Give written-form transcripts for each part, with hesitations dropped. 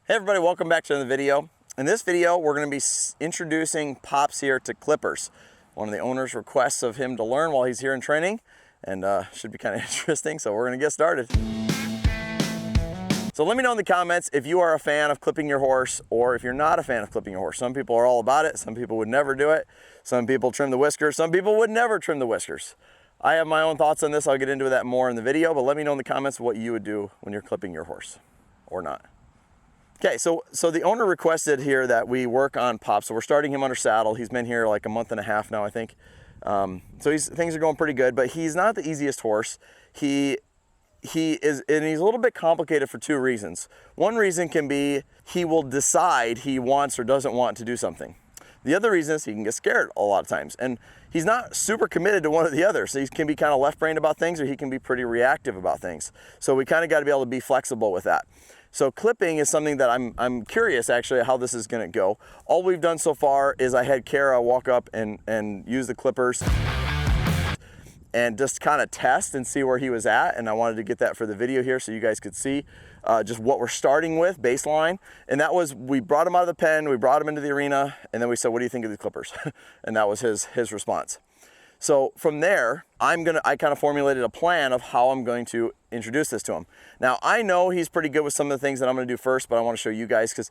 Hey everybody, welcome back to another video. In this video, we're going to be introducing Pops here to clippers. One of the owner's requests of him to learn while he's here in training, and should be kind of interesting, so we're going to get started. So let me know in the comments if you are a fan of clipping your horse or if you're not a fan of clipping your horse. Some people are all about it, some people would never do it, some people trim the whiskers, some people would never trim the whiskers. I have my own thoughts on this, I'll get into that more in the video, but let me know in the comments what you would do when you're clipping your horse, or not. Okay, so the owner requested here that we work on Pops. So we're starting him under saddle. He's been here like a month and a half now, I think. So things are going pretty good, but he's not the easiest horse. He is, and he's a little bit complicated for two reasons. One reason can be he will decide he wants or doesn't want to do something. The other reason is he can get scared a lot of times, and he's not super committed to one or the other. So he can be kind of left-brained about things, or he can be pretty reactive about things. So we kind of got to be able to be flexible with that. So clipping is something that I'm curious actually how this is going to go. All we've done so far is I had Kara walk up and use the clippers and just kind of test and see where he was at, and I wanted to get that for the video here so you guys could see just what we're starting with, baseline. And that was, we brought him out of the pen, we brought him into the arena, and then we said, what do you think of the clippers? And that was his response. So from there, I kind of formulated a plan of how I'm going to introduce this to him. Now, I know he's pretty good with some of the things that I'm going to do first, but I want to show you guys, because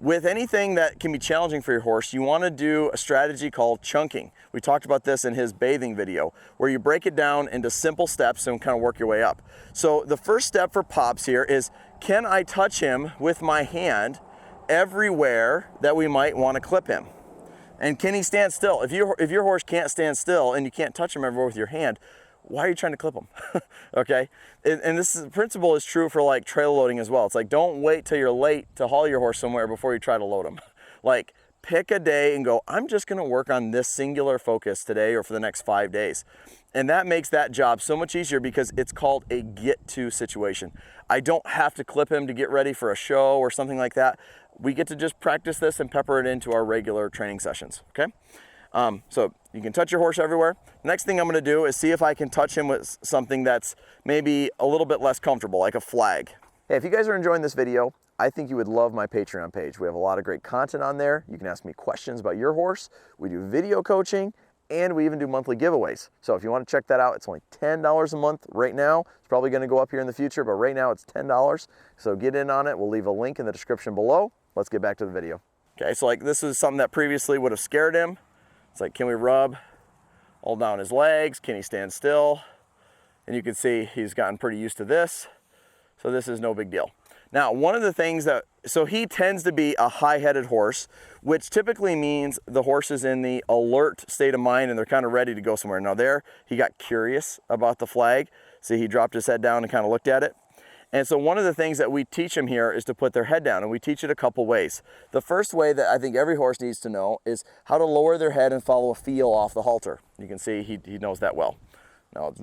with anything that can be challenging for your horse, you want to do a strategy called chunking. We talked about this in his bathing video, where you break it down into simple steps and kind of work your way up. So the first step for Pops here is, can I touch him with my hand everywhere that we might want to clip him? And can he stand still? If your horse can't stand still and you can't touch him everywhere with your hand, why are you trying to clip him? Okay? And this principle is true for like trail loading as well. It's like, don't wait till you're late to haul your horse somewhere before you try to load him. Like, pick a day and go, I'm just gonna work on this singular focus today or for the next 5 days. And that makes that job so much easier because it's called a get-to situation. I don't have to clip him to get ready for a show or something like that. We get to just practice this and pepper it into our regular training sessions, okay? So you can touch your horse everywhere. Next thing I'm gonna do is see if I can touch him with something that's maybe a little bit less comfortable, like a flag. Hey, if you guys are enjoying this video, I think you would love my Patreon page. We have a lot of great content on there. You can ask me questions about your horse. We do video coaching, and we even do monthly giveaways. So if you want to check that out, it's only $10 a month right now. It's probably going to go up here in the future, but right now it's $10. So get in on it. We'll leave a link in the description below. Let's get back to the video. Okay, so like this is something that previously would have scared him. It's like, can we rub all down his legs? Can he stand still? And you can see he's gotten pretty used to this. So this is no big deal. Now, one of the things so he tends to be a high-headed horse, which typically means the horse is in the alert state of mind and they're kind of ready to go somewhere. Now there, he got curious about the flag. See, he dropped his head down and kind of looked at it. And so one of the things that we teach them here is to put their head down, and we teach it a couple ways. The first way that I think every horse needs to know is how to lower their head and follow a feel off the halter. You can see he knows that well. Now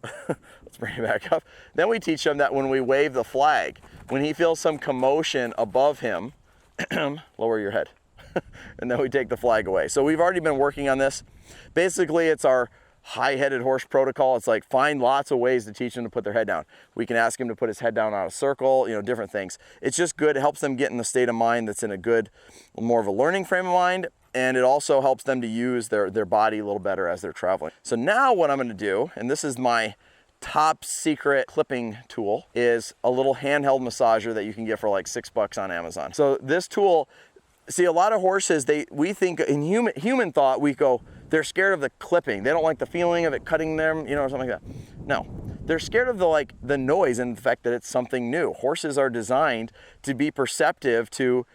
let's bring it back up. Then we teach him that when we wave the flag, when he feels some commotion above him, lower your head. And then we take the flag away. So we've already been working on this. Basically, it's our high-headed horse protocol. It's like, find lots of ways to teach them to put their head down. We can ask him to put his head down on a circle, different things. It's just good. It helps them get in the state of mind that's in a good, more of a learning frame of mind. And it also helps them to use their body a little better as they're traveling. So now what I'm gonna do, and this is my top secret clipping tool, is a little handheld massager that you can get for like $6 on Amazon. So this tool, see, a lot of horses, we think in human thought, we go, they're scared of the clipping. They don't like the feeling of it cutting them, or something like that. No, they're scared of the noise and the fact that it's something new. Horses are designed to be perceptive to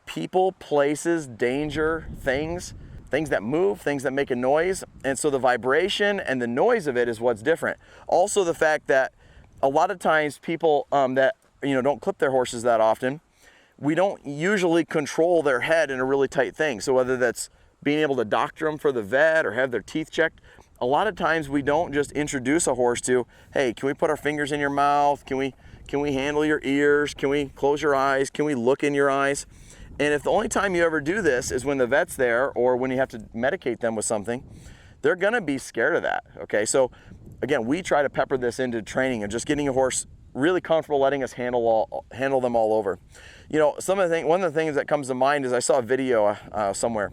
people, places, danger, things that move, things that make a noise. And so the vibration and the noise of it is what's different. Also the fact that a lot of times people that don't clip their horses that often, we don't usually control their head in a really tight thing. So whether that's being able to doctor them for the vet or have their teeth checked, a lot of times we don't just introduce a horse to, hey, can we put our fingers in your mouth? Can we handle your ears? Can we close your eyes? Can we look in your eyes? And if the only time you ever do this is when the vet's there or when you have to medicate them with something, they're gonna be scared of that, okay? So again, we try to pepper this into training and just getting a horse really comfortable letting us handle them all over. You know, one of the things that comes to mind is I saw a video somewhere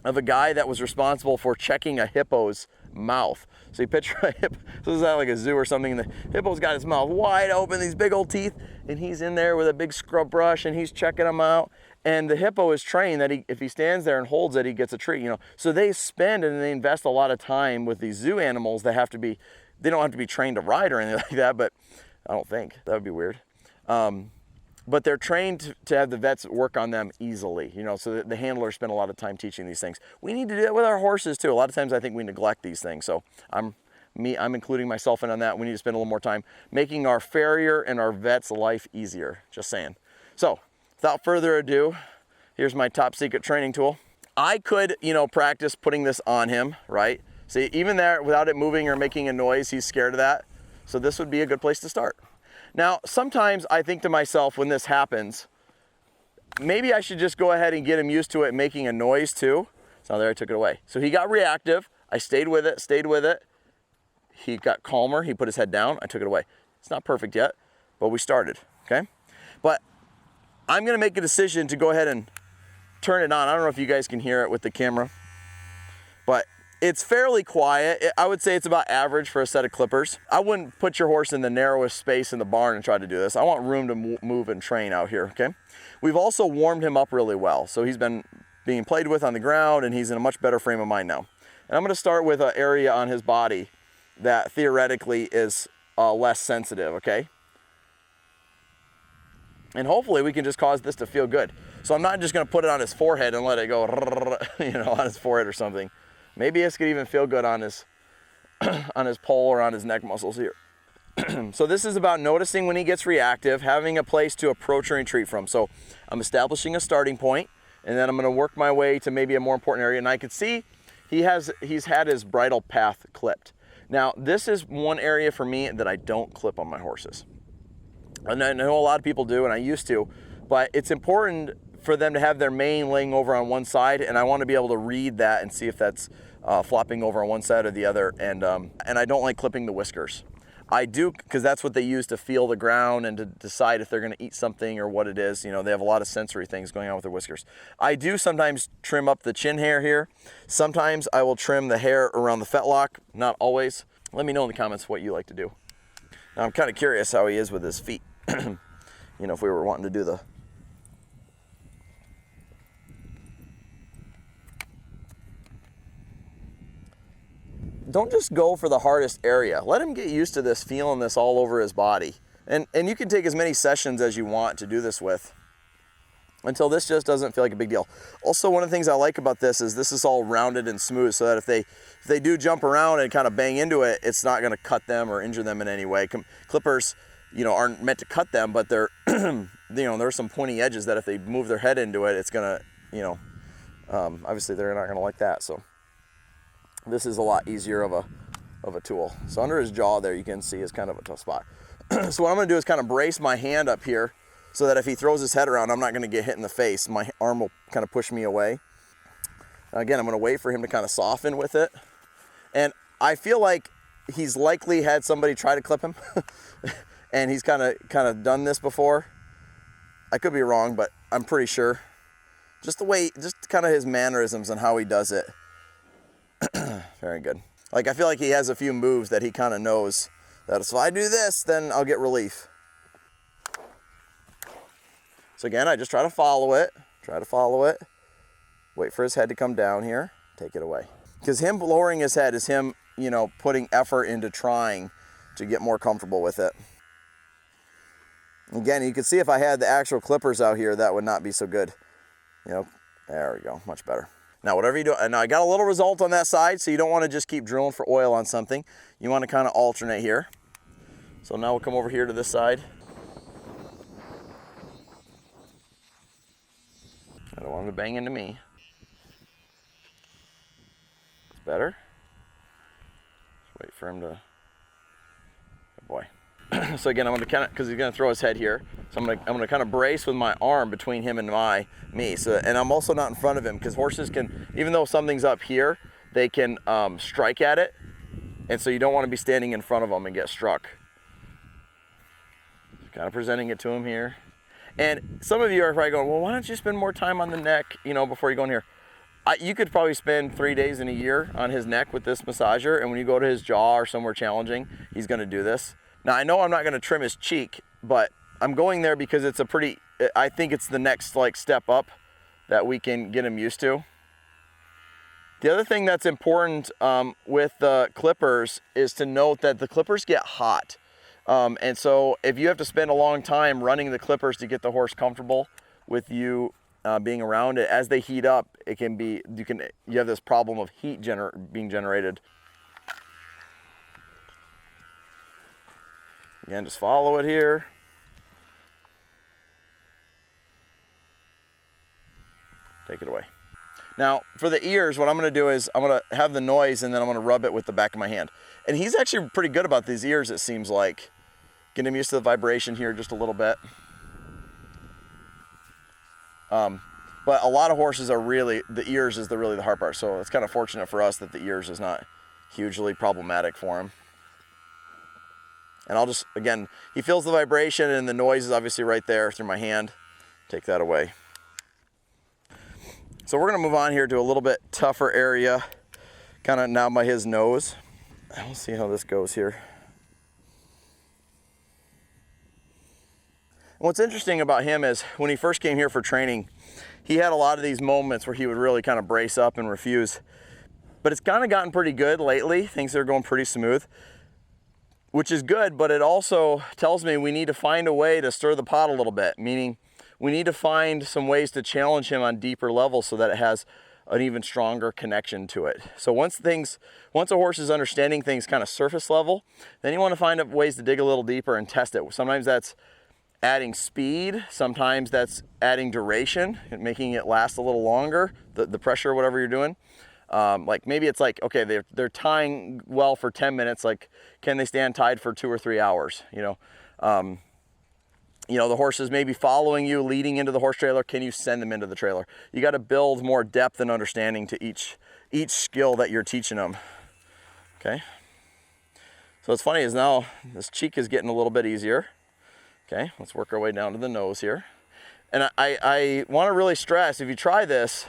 of a guy that was responsible for checking a hippo's mouth. So you picture a hippo, so this is at like a zoo or something, and the hippo's got his mouth wide open, these big old teeth, and he's in there with a big scrub brush and he's checking them out. And the hippo is trained that if he stands there and holds it, he gets a treat, you know. So they spend and they invest a lot of time with these zoo animals that they don't have to be trained to ride or anything like that, but I don't think, that would be weird. But they're trained to have the vets work on them easily, you know, so that the handlers spend a lot of time teaching these things. We need to do that with our horses too. A lot of times I think we neglect these things. So I'm including myself in on that. We need to spend a little more time making our farrier and our vet's life easier, just saying. So without further ado, here's my top secret training tool. I could, you know, practice putting this on him, right? See, even there, without it moving or making a noise, he's scared of that. So this would be a good place to start. Now, sometimes I think to myself when this happens, maybe I should just go ahead and get him used to it making a noise too. So there, I took it away. So he got reactive. I stayed with it. He got calmer. He put his head down. I took it away. It's not perfect yet, but we started, okay? But I'm gonna make a decision to go ahead and turn it on. I don't know if you guys can hear it with the camera, but it's fairly quiet. I would say it's about average for a set of clippers. I wouldn't put your horse in the narrowest space in the barn and try to do this. I want room to move and train out here, okay? We've also warmed him up really well. So he's been being played with on the ground and he's in a much better frame of mind now. And I'm gonna start with an area on his body that theoretically is less sensitive, okay? And hopefully we can just cause this to feel good. So I'm not just gonna put it on his forehead and let it go, you know, on his forehead or something. Maybe this could even feel good on his on his pole or on his neck muscles here. So this is about noticing when he gets reactive, having a place to approach or retreat from. So I'm establishing a starting point, and then I'm going to work my way to maybe a more important area. And I can see he's had his bridle path clipped. Now this is one area for me that I don't clip on my horses. And I know a lot of people do, and I used to, but it's important for them to have their mane laying over on one side, and I want to be able to read that and see if that's flopping over on one side or the other. And I don't like clipping the whiskers. I do, because that's what they use to feel the ground and to decide if they're going to eat something or what it is. You know, they have a lot of sensory things going on with their whiskers. I do sometimes trim up the chin hair here. Sometimes I will trim the hair around the fetlock, not always. Let me know in the comments what you like to do. Now I'm kind of curious how he is with his feet. You know, if we were wanting to do the don't just go for the hardest area. Let him get used to this, feeling this all over his body. And you can take as many sessions as you want to do this with until this just doesn't feel like a big deal. Also, one of the things I like about this is all rounded and smooth, so that if they do jump around and kind of bang into it, it's not gonna cut them or injure them in any way. Clippers, you know, aren't meant to cut them, but they're, you know, there's some pointy edges that if they move their head into it, it's gonna, you know, obviously they're not gonna like that. So this is a lot easier of a tool. So under his jaw there, you can see is kind of a tough spot. So what I'm gonna do is kind of brace my hand up here so that if he throws his head around, I'm not gonna get hit in the face. My arm will kind of push me away. Again, I'm gonna wait for him to kind of soften with it. And I feel like he's likely had somebody try to clip him and he's kind of done this before. I could be wrong, but I'm pretty sure. Just the way, just kind of his mannerisms and how he does it. Very good. Like, I feel like he has a few moves that he kind of knows that if I do this, then I'll get relief. So again, I just try to follow it, wait for his head to come down here, take it away. Because him lowering his head is him, you know, putting effort into trying to get more comfortable with it. Again, you can see if I had the actual clippers out here, that would not be so good. You know, there we go, much better. Now, whatever you do, and I got a little result on that side, so you don't want to just keep drilling for oil on something. You want to kind of alternate here. So now we'll come over here to this side. I don't want him to bang into me. It's better. Just wait for him to, oh boy. So again, I'm gonna kind of, because he's gonna throw his head here. So I'm gonna kind of brace with my arm between him and me. So, and I'm also not in front of him, because horses can, even though something's up here, they can strike at it. And so you don't want to be standing in front of them and get struck. Kind of presenting it to him here. And some of you are probably going, well, why don't you spend more time on the neck, you know, before you go in here? You could probably spend 3 days in a year on his neck with this massager, and when you go to his jaw or somewhere challenging, he's gonna do this. Now, I know I'm not gonna trim his cheek, but I'm going there because it's I think it's the next like step up that we can get him used to. The other thing that's important with the clippers is to note that the clippers get hot. And so if you have to spend a long time running the clippers to get the horse comfortable with you being around it, as they heat up, it can be, you have this problem of heat being generated. Again, just follow it here. Take it away. Now, for the ears, what I'm gonna do is I'm gonna have the noise and then I'm gonna rub it with the back of my hand. And he's actually pretty good about these ears, it seems like. Get him used to the vibration here just a little bit. But a lot of horses are really, the ears is really the hard part. So it's kind of fortunate for us that the ears is not hugely problematic for him. And I'll just, again, he feels the vibration and the noise is obviously right there through my hand. Take that away. So we're gonna move on here to a little bit tougher area, kind of now by his nose. We'll see how this goes here. And what's interesting about him is when he first came here for training, he had a lot of these moments where he would really kind of brace up and refuse. But it's kind of gotten pretty good lately. Things are going pretty smooth, which is good, but it also tells me we need to find a way to stir the pot a little bit, meaning we need to find some ways to challenge him on deeper levels so that it has an even stronger connection to it. So once a horse is understanding things kind of surface level, then you want to find ways to dig a little deeper and test it. Sometimes that's adding speed, sometimes that's adding duration, making it last a little longer, the pressure or whatever you're doing. Like maybe it's like, okay, they're tying well for 10 minutes, like can they stand tied for 2 or 3 hours, you know? The horse is maybe following you, leading into the horse trailer. Can you send them into the trailer? You got to build more depth and understanding to each skill that you're teaching them. Okay. So what's funny is now this cheek is getting a little bit easier. Okay, let's work our way down to the nose here. And I want to really stress, if you try this,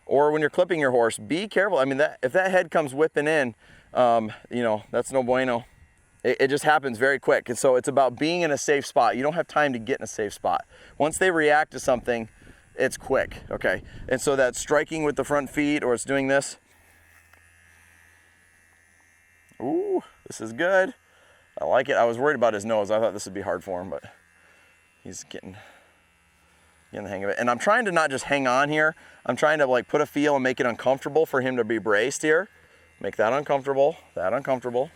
or when you're clipping your horse, be careful. I mean, if that head comes whipping in, that's no bueno. It just happens very quick. And so it's about being in a safe spot. You don't have time to get in a safe spot. Once they react to something, it's quick, okay? And so that striking with the front feet, or it's doing this. Ooh, this is good. I like it. I was worried about his nose. I thought this would be hard for him, but he's getting the hang of it. And I'm trying to not just hang on here. I'm trying to like put a feel and make it uncomfortable for him to be braced here. Make that uncomfortable, that uncomfortable.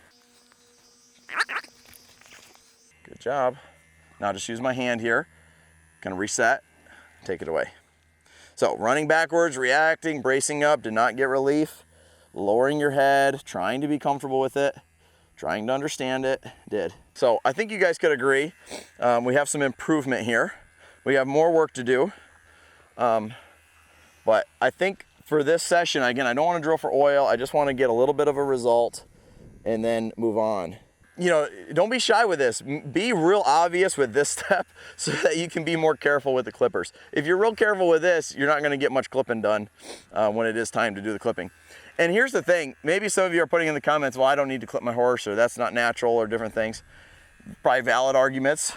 Good job. Now just use my hand here. Gonna reset, take it away. So running backwards, reacting, bracing up, did not get relief. Lowering your head, trying to be comfortable with it, trying to understand it, did. So I think you guys could agree. We have some improvement here. We have more work to do. But I think for this session, again, I don't want to drill for oil. I just want to get a little bit of a result and then move on. Don't be shy with this. Be real obvious with this step so that you can be more careful with the clippers. If you're real careful with this, you're not going to get much clipping done when it is time to do the clipping. And here's the thing, maybe some of you are putting in the comments, well, I don't need to clip my horse, or that's not natural, or different things. Probably valid arguments.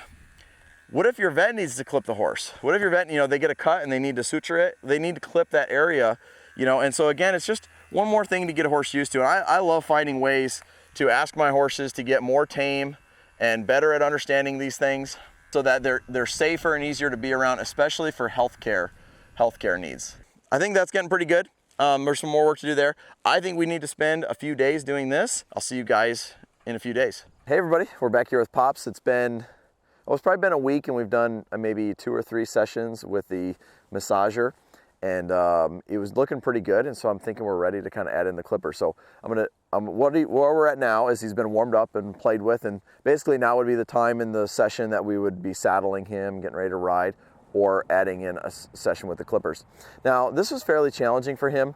What if your vet needs to clip the horse? What if your vet, they get a cut and they need to suture it? They need to clip that area, and so again, it's just one more thing to get a horse used to. And I love finding ways to ask my horses to get more tame and better at understanding these things so that they're safer and easier to be around, especially for healthcare needs. I think that's getting pretty good. There's some more work to do there. I think we need to spend a few days doing this. I'll see you guys in a few days. Hey everybody, we're back here with Pops. It's probably been a week, and we've done maybe 2 or 3 sessions with the massager, and it was looking pretty good. And so I'm thinking we're ready to kind of add in the clipper. So where we're at now is he's been warmed up and played with, and basically now would be the time in the session that we would be saddling him, getting ready to ride, or adding in a session with the clippers. Now, this was fairly challenging for him,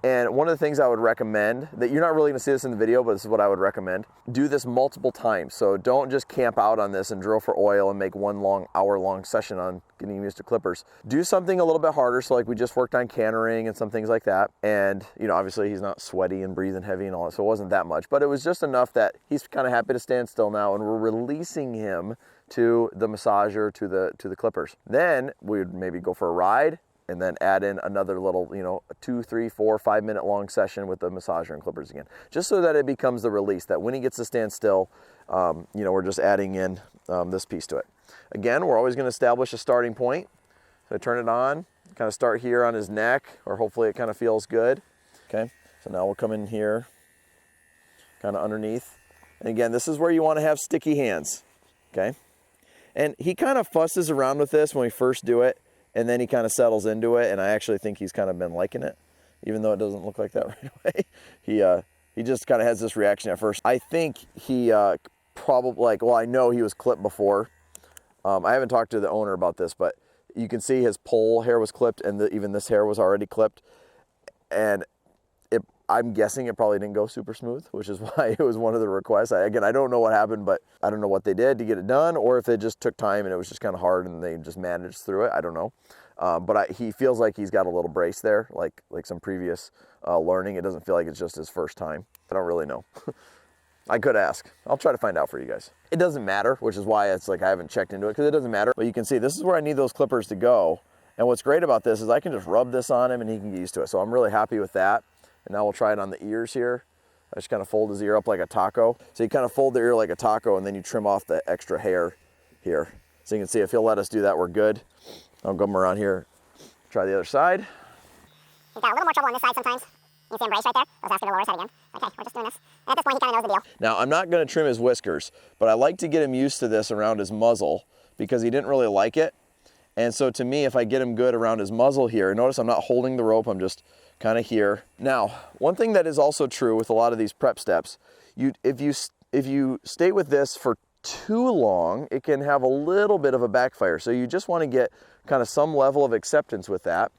And one of the things I would recommend, that you're not really gonna see this in the video, but this is what I would recommend, do this multiple times. So don't just camp out on this and drill for oil and make one long, hour-long session on getting used to clippers. Do something a little bit harder, so like we just worked on cantering and some things like that. And obviously he's not sweaty and breathing heavy and all that, so it wasn't that much, but it was just enough that he's kind of happy to stand still now, and we're releasing him to the massager, to the clippers. Then we would maybe go for a ride, and then add in another little, 2, 3, 4, 5 minute long session with the massager and clippers again, just so that it becomes the release, that when he gets to stand still, we're just adding in this piece to it. Again, we're always gonna establish a starting point. So turn it on, kind of start here on his neck, or hopefully it kind of feels good. Okay, so now we'll come in here, kind of underneath. And again, this is where you wanna have sticky hands, okay? And he kind of fusses around with this when we first do it, and then he kind of settles into it, and I actually think he's kind of been liking it, even though it doesn't look like that right away. He just kind of has this reaction at first. I think he probably, I know he was clipped before. I haven't talked to the owner about this, but you can see his poll hair was clipped, and even this hair was already clipped. And I'm guessing it probably didn't go super smooth, which is why it was one of the requests. Again, I don't know what happened, but I don't know what they did to get it done, or if it just took time and it was just kind of hard and they just managed through it. I don't know. But he feels like he's got a little brace there, like some previous learning. It doesn't feel like it's just his first time. I don't really know. I could ask. I'll try to find out for you guys. It doesn't matter, which is why it's like I haven't checked into it, because it doesn't matter. But you can see this is where I need those clippers to go. And what's great about this is I can just rub this on him and he can get used to it. So I'm really happy with that. And now we'll try it on the ears here. I just kind of fold his ear up like a taco. So you kind of fold the ear like a taco, and then you trim off the extra hair here. So you can see if he'll let us do that, we're good. I'll come around here, try the other side. He's got a little more trouble on this side sometimes. You can see him brace right there. Let's ask him to lower his head again. Okay, we're just doing this. And at this point, he kind of knows the deal. Now, I'm not gonna trim his whiskers, but I like to get him used to this around his muzzle, because he didn't really like it. And so to me, if I get him good around his muzzle here, notice I'm not holding the rope, I'm just kind of here. Now, one thing that is also true with a lot of these prep steps, if you stay with this for too long, it can have a little bit of a backfire. So you just want to get kind of some level of acceptance with that,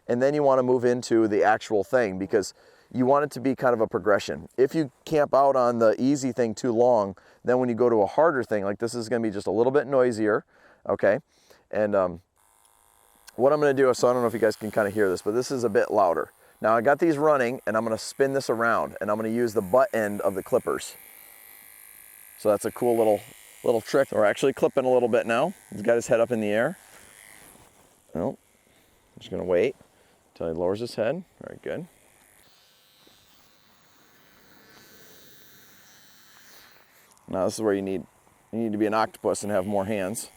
and then you want to move into the actual thing, because you want it to be kind of a progression. If you camp out on the easy thing too long, then when you go to a harder thing, like this is going to be just a little bit noisier, okay? And what I'm going to do is, so I don't know if you guys can kind of hear this, but this is a bit louder. Now I got these running, and I'm going to spin this around, and I'm going to use the butt end of the clippers. So that's a cool little trick. We're actually clipping a little bit now. He's got his head up in the air. Well, I'm just going to wait until he lowers his head. Very good. Now this is where you need to be an octopus and have more hands.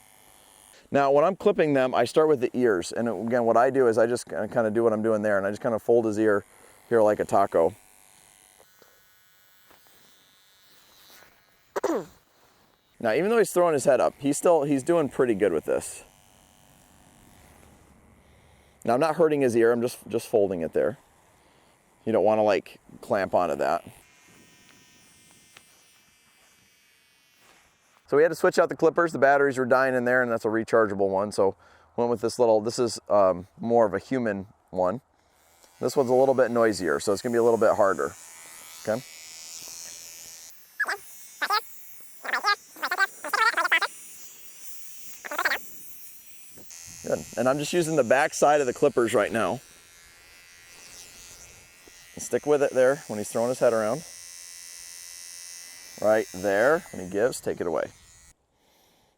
Now, when I'm clipping them, I start with the ears. And again, what I do is I just kind of do what I'm doing there, and I just kind of fold his ear here like a taco. Now, even though he's throwing his head up, he's doing pretty good with this. Now, I'm not hurting his ear, I'm just folding it there. You don't want to like clamp onto that. So we had to switch out the clippers. The batteries were dying in there, and that's a rechargeable one. So went with this little, this is more of a human one. This one's a little bit noisier, so it's gonna be a little bit harder, okay? Good, and I'm just using the back side of the clippers right now. Stick with it there when he's throwing his head around. Right there, when he gives, take it away.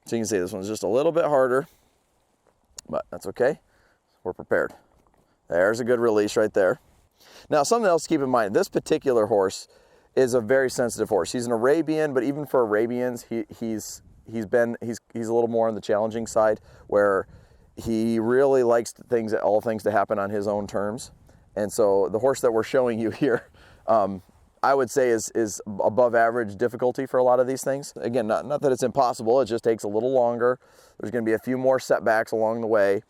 So you can see this one's just a little bit harder, but that's okay. We're prepared. There's a good release right there. Now, something else to keep in mind, this particular horse is a very sensitive horse. He's an Arabian, but even for Arabians, he's a little more on the challenging side, where he really likes all things to happen on his own terms. And so the horse that we're showing you here, I would say is above average difficulty for a lot of these things. Again, not that it's impossible, it just takes a little longer. There's gonna be a few more setbacks along the way.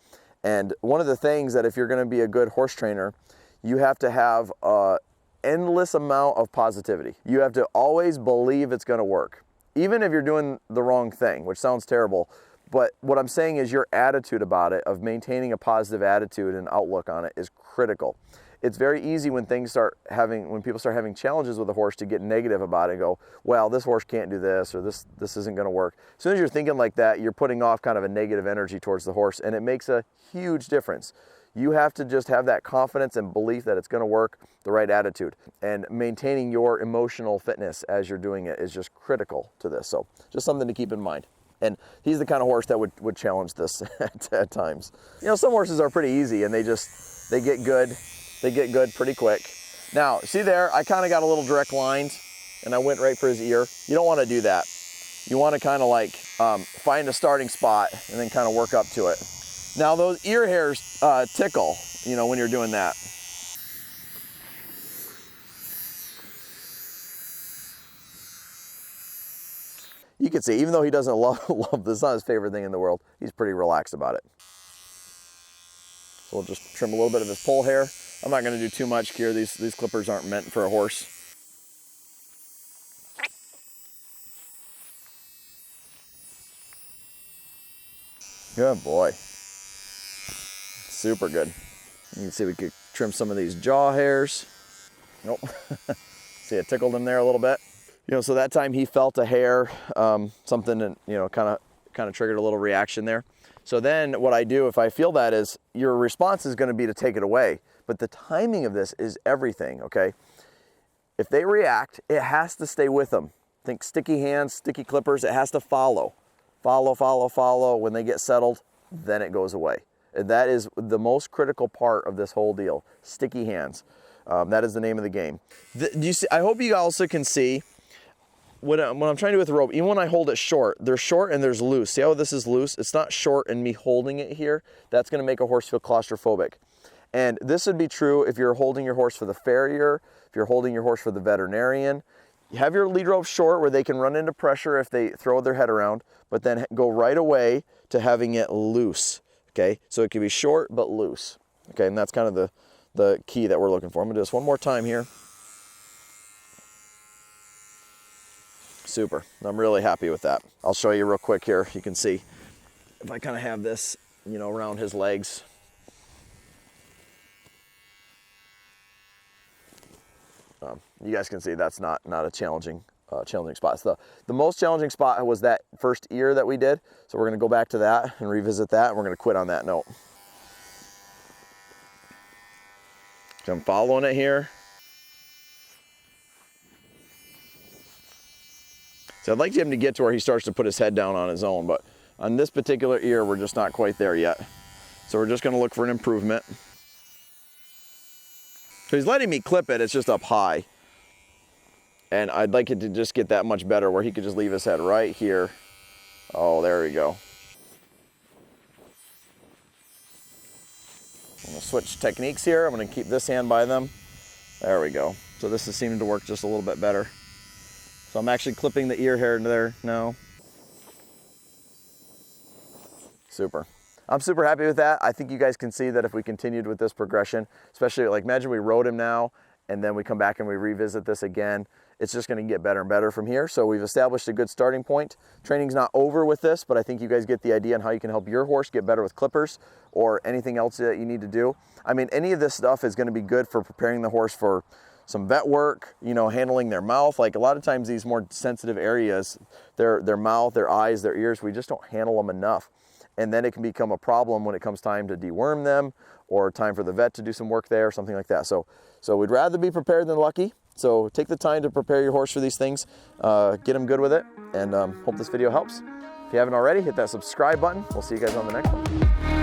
And one of the things that if you're gonna be a good horse trainer, you have to have an endless amount of positivity. You have to always believe it's gonna work, even if you're doing the wrong thing, which sounds terrible. But what I'm saying is your attitude about it, of maintaining a positive attitude and outlook on it, is critical. it's very easy when people start having challenges with a horse to get negative about it and go, well, this horse can't do this, or this isn't going to work. As soon as you're thinking like that, you're putting off kind of a negative energy towards the horse, and it makes a huge difference. You have to just have that confidence and belief that it's going to work, the right attitude, and maintaining your emotional fitness as you're doing it is just critical to this. So just something to keep in mind. And he's the kind of horse that would challenge this at times. You know, some horses are pretty easy and they get good pretty quick. Now, see there, I kind of got a little direct lined and I went right for his ear. You don't want to do that. You want to kind of like find a starting spot and then kind of work up to it. Now those ear hairs tickle, you know, when you're doing that. You can see, even though he doesn't love this, it's not his favorite thing in the world, he's pretty relaxed about it. So we'll just trim a little bit of his poll hair. I'm not going to do too much here. These clippers aren't meant for a horse. Good boy. Super good. You can see we could trim some of these jaw hairs. Nope. See, I tickled him there a little bit. You know, so that time he felt a hair, something, and you know, kind of triggered a little reaction there. So then what I do if I feel that is your response is going to be to take it away, but the timing of this is everything. Okay, if they react, it has to stay with them. Think sticky hands, sticky clippers. It has to follow. When they get settled, then it goes away. And that is the most critical part of this whole deal. Sticky hands. That is the name of the game. Do you see? I hope you also can see. When I'm trying to do with the rope, even when I hold it short, there's short and there's loose. See how this is loose? It's not short and me holding it here. That's going to make a horse feel claustrophobic. And this would be true if you're holding your horse for the farrier, if you're holding your horse for the veterinarian. You have your lead rope short where they can run into pressure if they throw their head around, but then go right away to having it loose. Okay, so it can be short but loose. Okay, and that's kind of the key that we're looking for. I'm going to do this one more time here. Super. I'm really happy with that. I'll show you real quick here. You can see if I kind of have this, you know, around his legs. You guys can see that's not a challenging spot. So the most challenging spot was that first ear that we did. So we're going to go back to that and revisit that. And we're going to quit on that note. So I'm following it here. So I'd like him to get to where he starts to put his head down on his own, but on this particular ear, we're just not quite there yet. So we're just going to look for an improvement. So he's letting me clip it, it's just up high. And I'd like it to just get that much better where he could just leave his head right here. Oh, there we go. I'm going to switch techniques here. I'm going to keep this hand by them. There we go. So this is seeming to work just a little bit better. So I'm actually clipping the ear hair there now. Super. I'm super happy with that. I think you guys can see that if we continued with this progression, especially like imagine we rode him now and then we come back and we revisit this again, it's just going to get better and better from here. So we've established a good starting point. Training's not over with this, but I think you guys get the idea on how you can help your horse get better with clippers or anything else that you need to do. I mean, any of this stuff is going to be good for preparing the horse for some vet work, you know, handling their mouth. Like a lot of times these more sensitive areas, their mouth, their eyes, their ears, we just don't handle them enough. And then it can become a problem when it comes time to deworm them or time for the vet to do some work there, something like that. So we'd rather be prepared than lucky. So take the time to prepare your horse for these things, get them good with it, and hope this video helps. If you haven't already, hit that subscribe button. We'll see you guys on the next one.